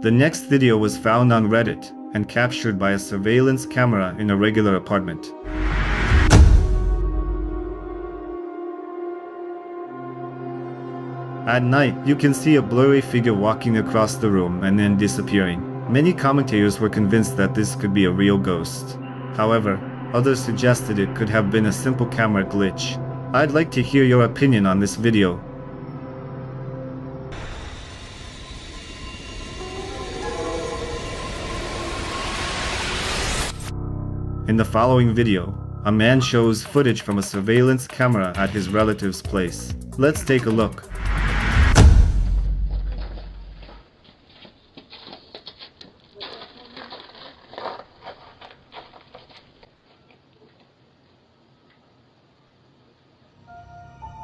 The next video was found on Reddit and captured by a surveillance camera in a regular apartment. At night, you can see a blurry figure walking across the room and then disappearing. Many commentators were convinced that this could be a real ghost. However, others suggested it could have been a simple camera glitch. I'd like to hear your opinion on this video. In the following video, a man shows footage from a surveillance camera at his relative's place. Let's take a look.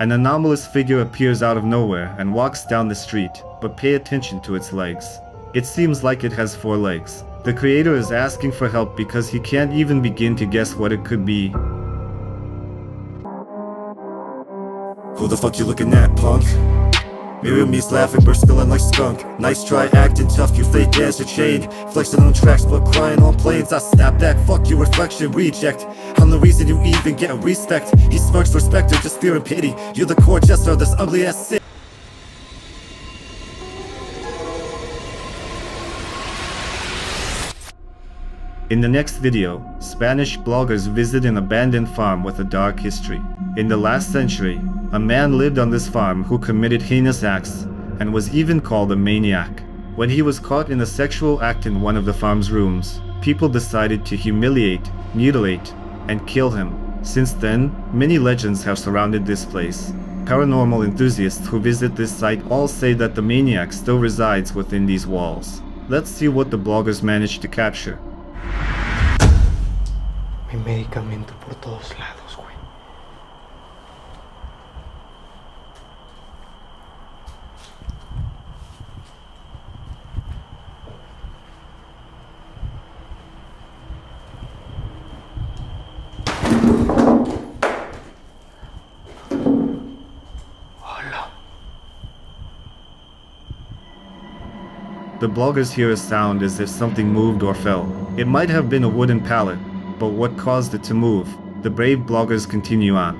An anomalous figure appears out of nowhere and walks down the street, but pay attention to its legs. It seems like it has 4 legs. The creator is asking for help because he can't even begin to guess what it could be. Who the fuck you looking at, punk? Mirror me's laughing, bursting like skunk. Nice try acting tough, you fake ass are chained. Flexing on tracks, but crying on planes. I snap that, fuck your reflection, reject. I'm the reason you even get respect. He smirks respect or just fear and pity. You're the core jester of this ugly ass shit. In the next video, Spanish bloggers visit an abandoned farm with a dark history. In the last century, a man lived on this farm who committed heinous acts and was even called a maniac. When he was caught in a sexual act in one of the farm's rooms, people decided to humiliate, mutilate, and kill him. Since then, many legends have surrounded this place. Paranormal enthusiasts who visit this site all say that the maniac still resides within these walls. Let's see what the bloggers managed to capture. Mi medicamento por todos lados, güey. Hola. The bloggers hear a sound as if something moved or fell. It might have been a wooden pallet, but what caused it to move? The brave bloggers continue on.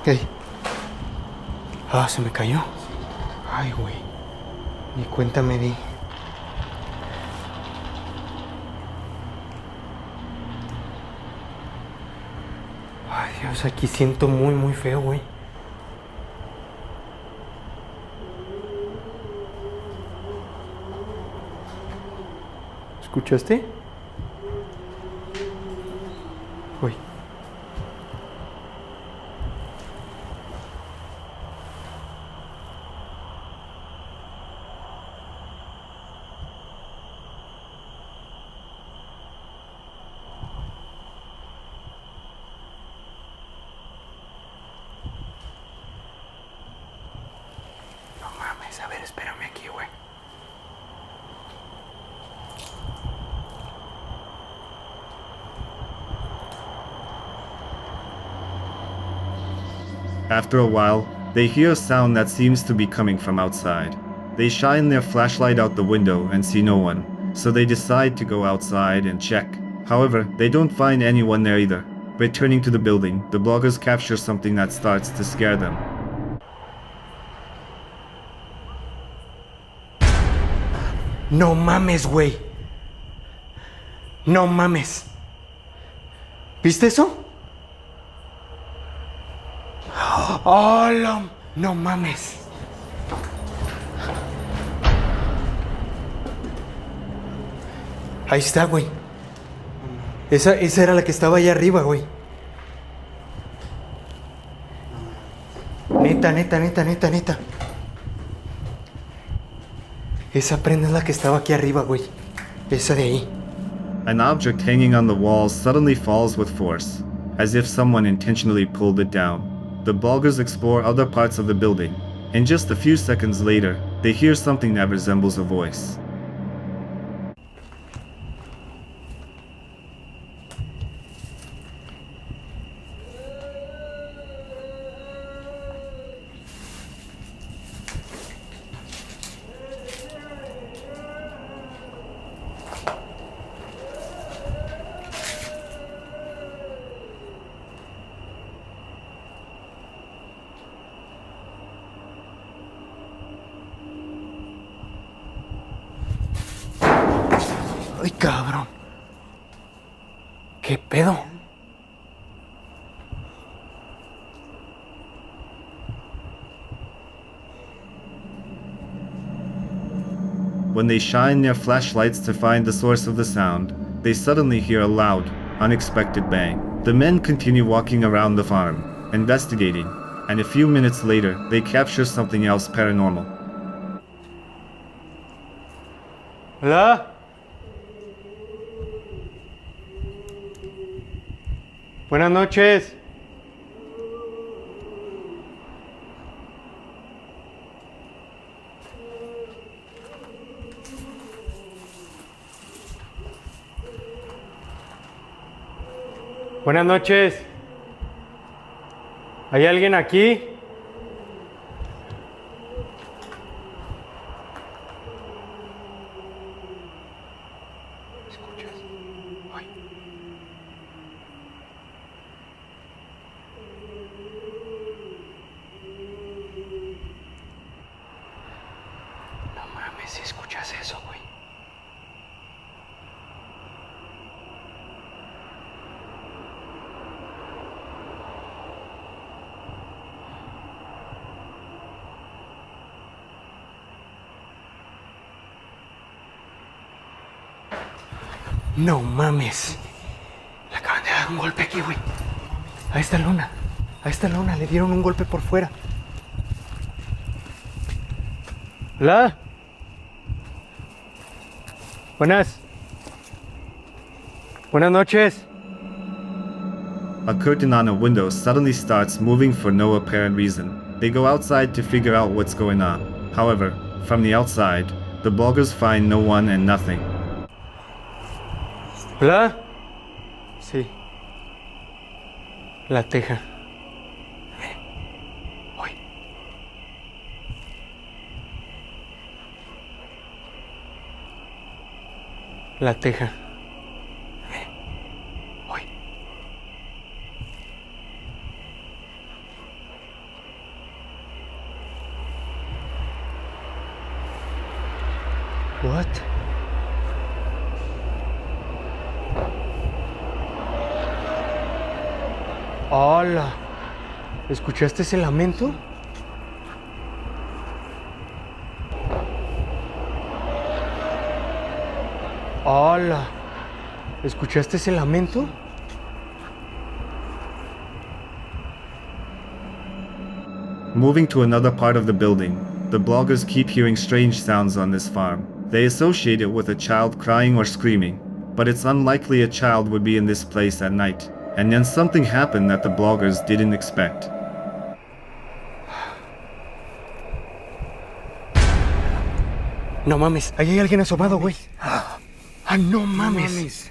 ¿Qué? Ah, se me cayó. Ay, güey. Ni cuenta me di. Ay, Dios, aquí siento muy feo, güey. ¿Escuchaste? Uy. A ver, espérame aquí, güey. After a while, they hear a sound that seems to be coming from outside. They shine their flashlight out the window and see no one, so they decide to go outside and check. However, they don't find anyone there either. Returning to the building, the bloggers capture something that starts to scare them. No mames, güey. No mames. ¿Viste eso? ¡Hola! No mames. Ahí está, güey. Esa era la que estaba allá arriba, güey. Neta. Esa prenda es la que estaba aquí arriba, güey. Esa de ahí. An object hanging on the wall suddenly falls with force, as if someone intentionally pulled it down. The bloggers explore other parts of the building, and just a few seconds later, they hear something that resembles a voice. Ay, cabrón. ¿Qué pedo? When they shine their flashlights to find the source of the sound, they suddenly hear a loud, unexpected bang. The men continue walking around the farm, investigating, and a few minutes later, they capture something else paranormal. Hola. Buenas noches. Buenas noches. ¿Hay alguien aquí? ¿Escuchas? Ay. No mames, si escuchas eso, güey. No mames. Le acaban de dar un golpe aquí, güey. A esta lona le dieron un golpe por fuera. Hola. Buenas noches. A curtain on a window suddenly starts moving for no apparent reason. They go outside to figure out what's going on. However, from the outside, the bloggers find no one and nothing. Hola. Sí. La teja. Hoy. La teja. Hoy. What? ¡Hola! ¿Escuchaste ese lamento? ¡Hola! ¿Escuchaste ese lamento? Moving to another part of the building, the bloggers keep hearing strange sounds on this farm. They associate it with a child crying or screaming, but it's unlikely a child would be in this place at night. And then something happened that the bloggers didn't expect. No mames, ahí hay alguien asomado, güey. Ah, no mames.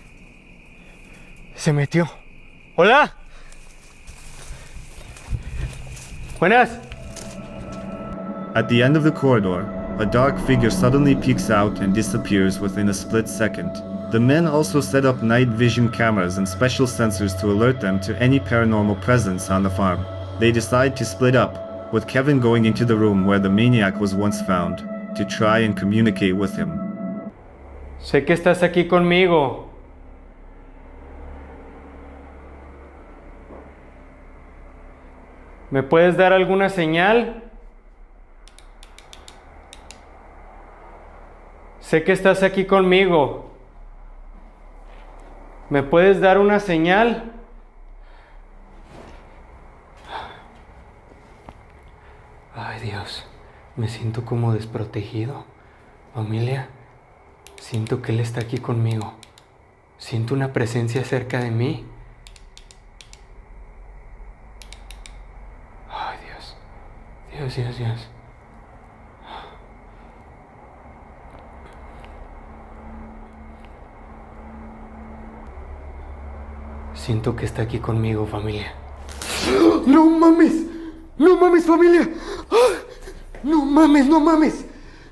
Se metió. ¡Hola! Buenas. At the end of the corridor, a dark figure suddenly peeks out and disappears within a split second. The men also set up night vision cameras and special sensors to alert them to any paranormal presence on the farm. They decide to split up, with Kevin going into the room where the maniac was once found, to try and communicate with him. Sé que estás aquí conmigo. ¿Me puedes dar alguna señal? Sé que estás aquí conmigo. ¿Me puedes dar una señal? Ay, Dios, me siento como desprotegido. Familia, Siento que Él está aquí conmigo. Siento una presencia cerca de mí. Ay, Dios. Dios, Dios, Dios. Siento que está aquí conmigo, familia. ¡No mames! ¡No mames, familia! ¡No mames, no mames!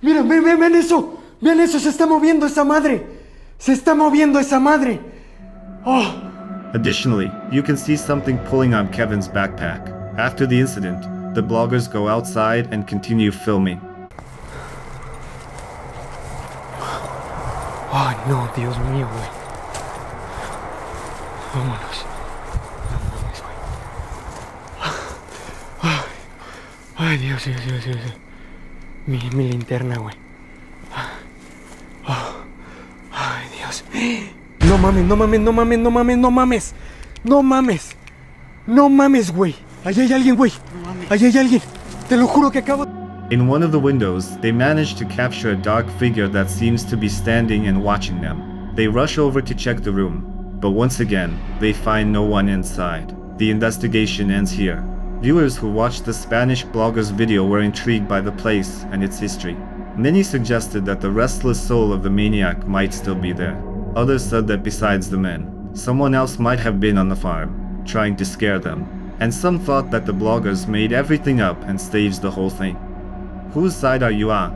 Mira, vean eso. Vean eso, se está moviendo esa madre. Se está moviendo esa madre. Oh. Additionally, you can see something pulling on Kevin's backpack. After the incident, the bloggers go outside and continue filming. Ay, no, Dios mío, güey. Vámonos. No mames, güey. Ay, Dios, Dios, Dios, Dios. Mi linterna, güey. Ay, Dios. No mames, no mames, no mames, no mames, no mames. No mames. No mames, güey. Allá hay alguien, güey. Allá hay alguien. Te lo juro que acabo. In one of the windows, they manage to capture a dark figure that seems to be standing and watching them. They rush over to check the room, but once again, they find no one inside. The investigation ends here. Viewers who watched the Spanish blogger's video were intrigued by the place and its history. Many suggested that the restless soul of the maniac might still be there. Others said that besides the men, someone else might have been on the farm, trying to scare them. And some thought that the bloggers made everything up and staged the whole thing. Whose side are you on?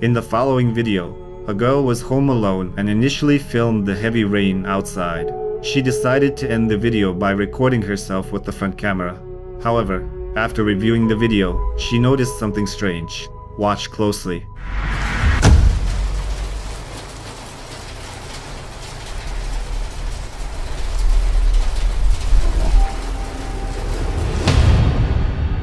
In the following video, a girl was home alone and initially filmed the heavy rain outside. She decided to end the video by recording herself with the front camera. However, after reviewing the video, she noticed something strange. Watch closely.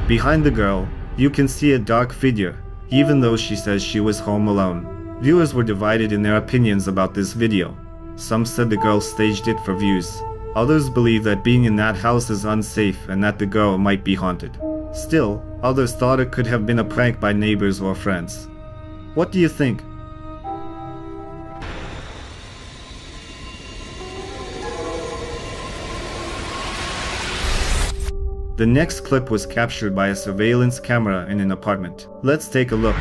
Behind the girl, you can see a dark figure, even though she says she was home alone. Viewers were divided in their opinions about this video. Some said the girl staged it for views. Others believe that being in that house is unsafe and that the girl might be haunted. Still, others thought it could have been a prank by neighbors or friends. What do you think? The next clip was captured by a surveillance camera in an apartment. Let's take a look.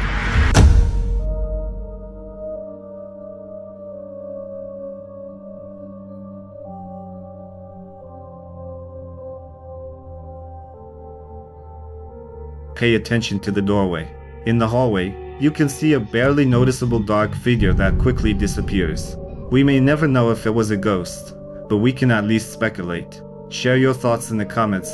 Pay attention to the doorway. In the hallway, you can see a barely noticeable dark figure that quickly disappears. We may never know if it was a ghost, but we can at least speculate. Share your thoughts in the comments.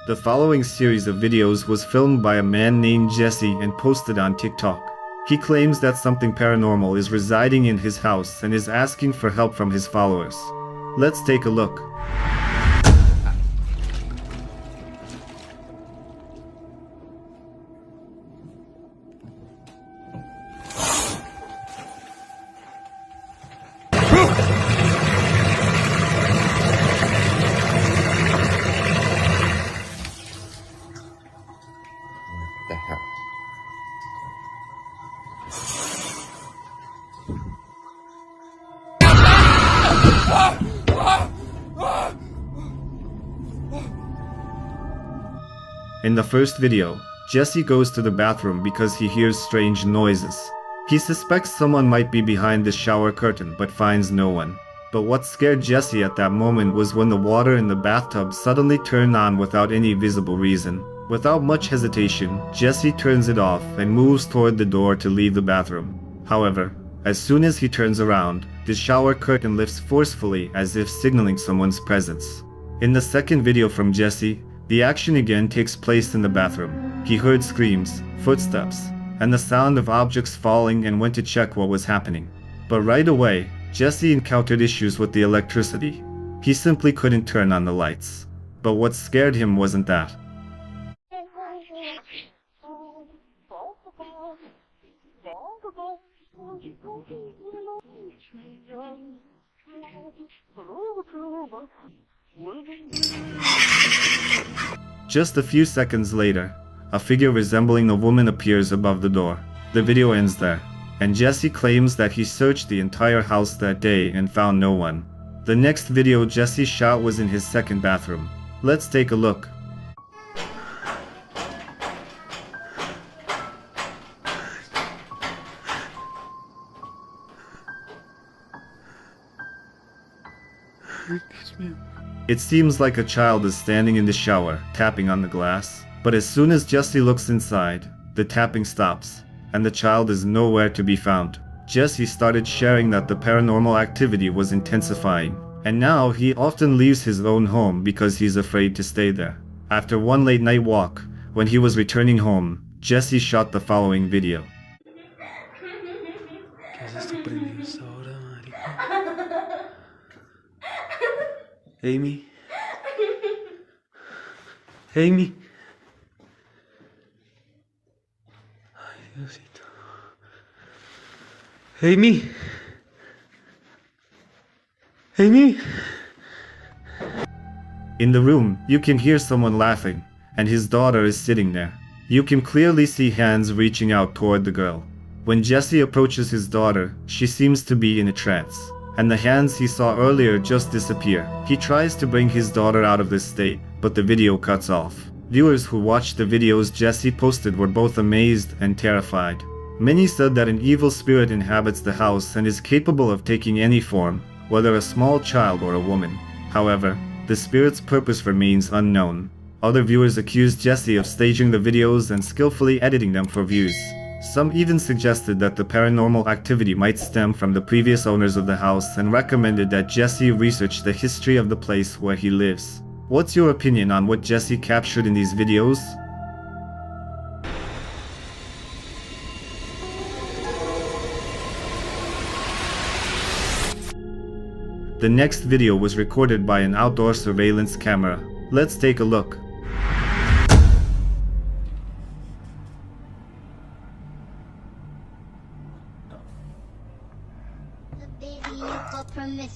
The following series of videos was filmed by a man named Jesse and posted on TikTok. He claims that something paranormal is residing in his house and is asking for help from his followers. Let's take a look. The hell? In the first video, Jesse goes to the bathroom because he hears strange noises. He suspects someone might be behind the shower curtain but finds no one. But what scared Jesse at that moment was when the water in the bathtub suddenly turned on without any visible reason. Without much hesitation, Jesse turns it off and moves toward the door to leave the bathroom. However, as soon as he turns around, the shower curtain lifts forcefully as if signaling someone's presence. In the second video from Jesse, the action again takes place in the bathroom. He heard screams, footsteps, and the sound of objects falling and went to check what was happening. But right away, Jesse encountered issues with the electricity. He simply couldn't turn on the lights. But what scared him wasn't that. Just a few seconds later, a figure resembling a woman appears above the door. The video ends there, and Jesse claims that he searched the entire house that day and found no one. The next video Jesse shot was in his second bathroom. Let's take a look. It seems like a child is standing in the shower, tapping on the glass. But as soon as Jesse looks inside, the tapping stops, and the child is nowhere to be found. Jesse started sharing that the paranormal activity was intensifying, and now he often leaves his own home because he's afraid to stay there. After one late night walk, when he was returning home, Jesse shot the following video. Amy. Amy. Ay, Diosito. Amy. Amy. In the room, you can hear someone laughing, and his daughter is sitting there. You can clearly see hands reaching out toward the girl. When Jesse approaches his daughter, she seems to be in a trance, and the hands he saw earlier just disappear. He tries to bring his daughter out of this state, but the video cuts off. Viewers who watched the videos Jesse posted were both amazed and terrified. Many said that an evil spirit inhabits the house and is capable of taking any form, whether a small child or a woman. However, the spirit's purpose remains unknown. Other viewers accused Jesse of staging the videos and skillfully editing them for views. Some even suggested that the paranormal activity might stem from the previous owners of the house and recommended that Jesse research the history of the place where he lives. What's your opinion on what Jesse captured in these videos? The next video was recorded by an outdoor surveillance camera. Let's take a look.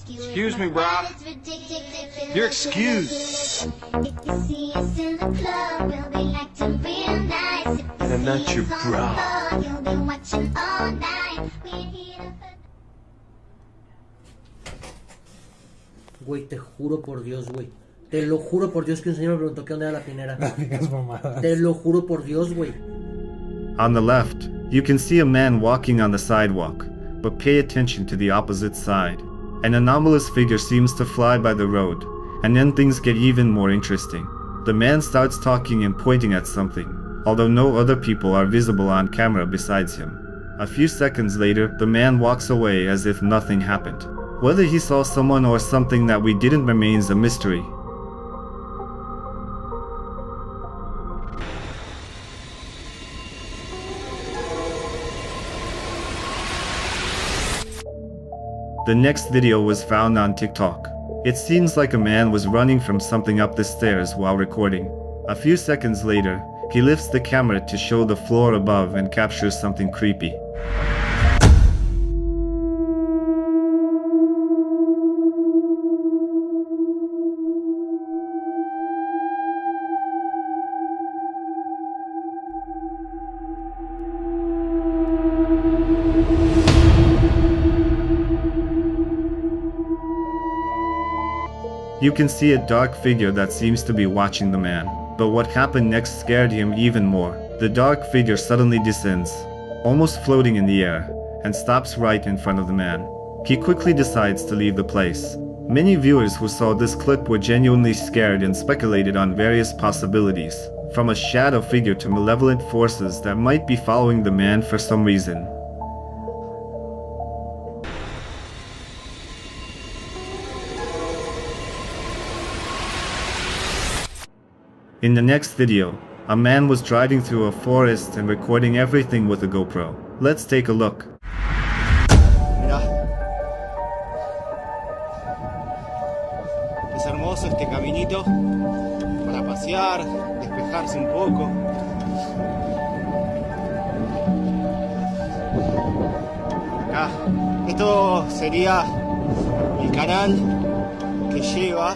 Excuse me, brah. You're excused. And I'm not your bra. Güey, te juro por Dios, güey. Te lo juro por Dios que un señor me preguntó qué onda era la pinera. No digas mamadas. Te lo juro por Dios, güey. On the left, you can see a man walking on the sidewalk, but pay attention to the opposite side. An anomalous figure seems to fly by the road, and then things get even more interesting. The man starts talking and pointing at something, although no other people are visible on camera besides him. A few seconds later, the man walks away as if nothing happened. Whether he saw someone or something that we didn't remains a mystery. The next video was found on TikTok. It seems like a man was running from something up the stairs while recording. A few seconds later, he lifts the camera to show the floor above and captures something creepy. You can see a dark figure that seems to be watching the man. But what happened next scared him even more. The dark figure suddenly descends, almost floating in the air, and stops right in front of the man. He quickly decides to leave the place. Many viewers who saw this clip were genuinely scared and speculated on various possibilities, from a shadow figure to malevolent forces that might be following the man for some reason. In the next video, a man was driving through a forest and recording everything with a GoPro. Let's take a look. Mirá. Es hermoso este caminito para pasear, despejarse un poco. acá. Esto sería el canal que lleva...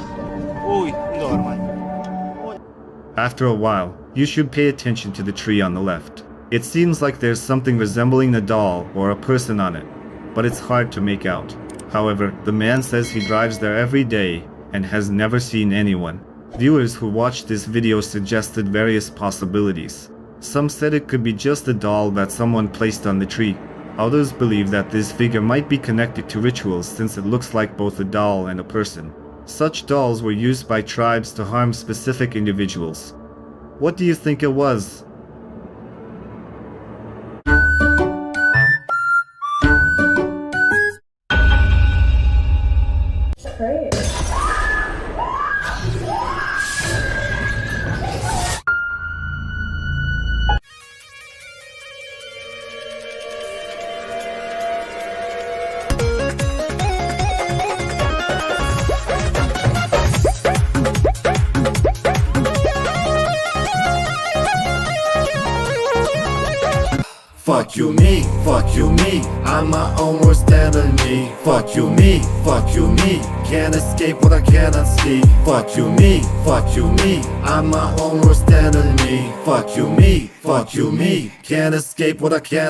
Uy, un Doberman. After a while, you should pay attention to the tree on the left. It seems like there's something resembling a doll or a person on it, but it's hard to make out. However, the man says he drives there every day and has never seen anyone. Viewers who watched this video suggested various possibilities. Some said it could be just a doll that someone placed on the tree. Others believe that this figure might be connected to rituals since it looks like both a doll and a person. Such dolls were used by tribes to harm specific individuals. What do you think it was? Great. Fuck you me, I'm my own worst enemy. Fuck you me, can't escape what I cannot see. Fuck you me, I'm my own worst enemy. Fuck you me, can't escape what I can't